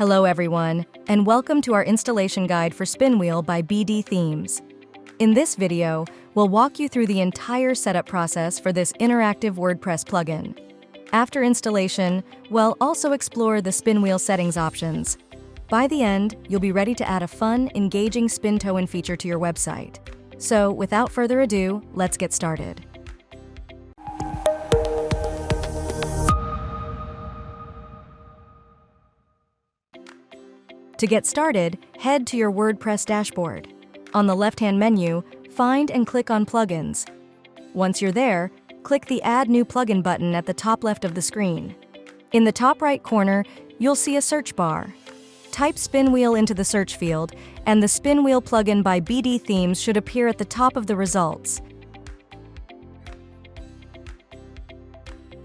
Hello everyone, and welcome to our installation guide for Spinwheel by BdThemes. In this video, we'll walk you through the entire setup process for this interactive WordPress plugin. After installation, we'll also explore the Spinwheel settings options. By the end, you'll be ready to add a fun, engaging spin to-win feature to your website. So, without further ado, let's get started. To get started, head to your WordPress dashboard. On the left-hand menu, find and click on Plugins. Once you're there, click the Add New Plugin button at the top left of the screen. In the top right corner, you'll see a search bar. Type Spinwheel into the search field, and the Spinwheel plugin by BdThemes should appear at the top of the results.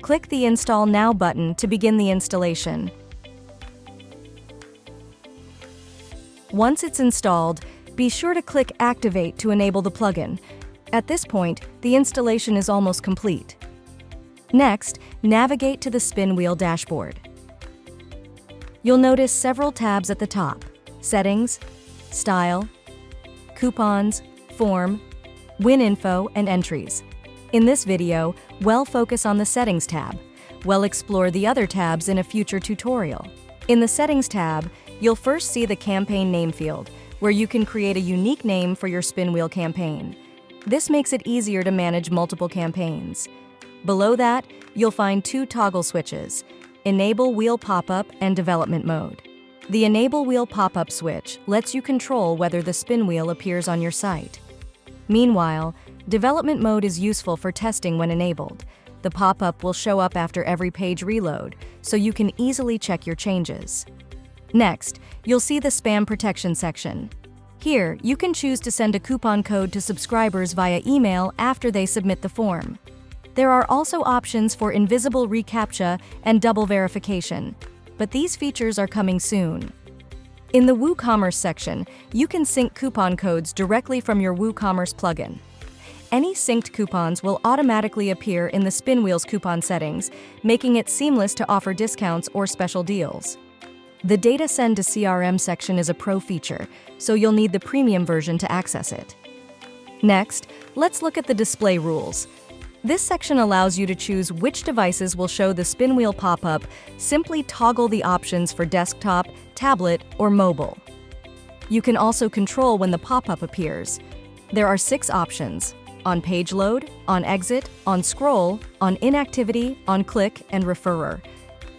Click the Install Now button to begin the installation. Once it's installed, be sure to click Activate to enable the plugin. At this point, the installation is almost complete. Next, navigate to the Spinwheel dashboard. You'll notice several tabs at the top: Settings, Style, Coupons, Form, Win Info, and Entries. In this video, we'll focus on the Settings tab. We'll explore the other tabs in a future tutorial. In the Settings tab, you'll first see the Campaign Name field, where you can create a unique name for your Spinwheel campaign. This makes it easier to manage multiple campaigns. Below that, you'll find two toggle switches: Enable Wheel Pop-up and Development Mode. The Enable Wheel Pop-up switch lets you control whether the Spinwheel appears on your site. Meanwhile, Development Mode is useful for testing when enabled. The pop-up will show up after every page reload, so you can easily check your changes. Next, you'll see the Spam Protection section. Here, you can choose to send a coupon code to subscribers via email after they submit the form. There are also options for invisible reCAPTCHA and double verification, but these features are coming soon. In the WooCommerce section, you can sync coupon codes directly from your WooCommerce plugin. Any synced coupons will automatically appear in the Spinwheel's coupon settings, making it seamless to offer discounts or special deals. The Data Send to CRM section is a pro feature, so you'll need the premium version to access it. Next, let's look at the display rules. This section allows you to choose which devices will show the Spinwheel pop-up. Simply toggle the options for desktop, tablet, or mobile. You can also control when the pop-up appears. There are 6 options: on page load, on exit, on scroll, on inactivity, on click, and referrer.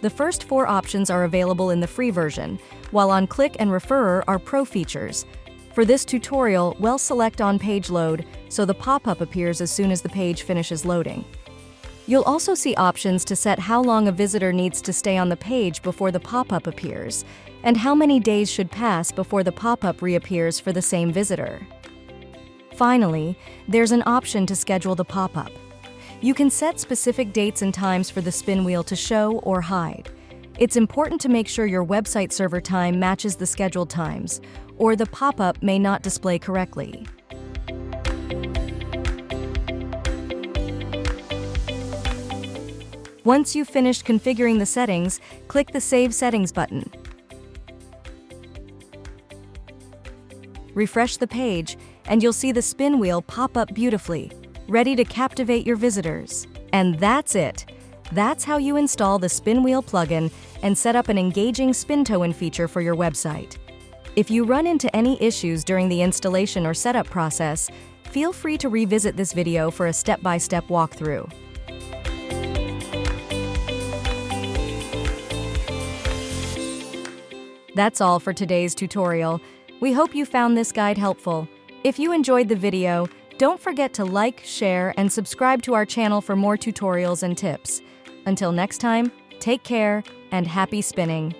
The first 4 options are available in the free version, while on click and referrer are pro features. For this tutorial, we'll select on page load, so the pop-up appears as soon as the page finishes loading. You'll also see options to set how long a visitor needs to stay on the page before the pop-up appears, and how many days should pass before the pop-up reappears for the same visitor. Finally, there's an option to schedule the pop-up. You can set specific dates and times for the Spinwheel to show or hide. It's important to make sure your website server time matches the scheduled times, or the pop-up may not display correctly. Once you've finished configuring the settings, click the Save Settings button. Refresh the page, and you'll see the Spinwheel pop up beautifully, ready to captivate your visitors. And that's it. That's how you install the Spinwheel plugin and set up an engaging spin to-win feature for your website. If you run into any issues during the installation or setup process, feel free to revisit this video for a step-by-step walkthrough. That's all for today's tutorial. We hope you found this guide helpful. If you enjoyed the video, don't forget to like, share, and subscribe to our channel for more tutorials and tips. Until next time, take care and happy spinning!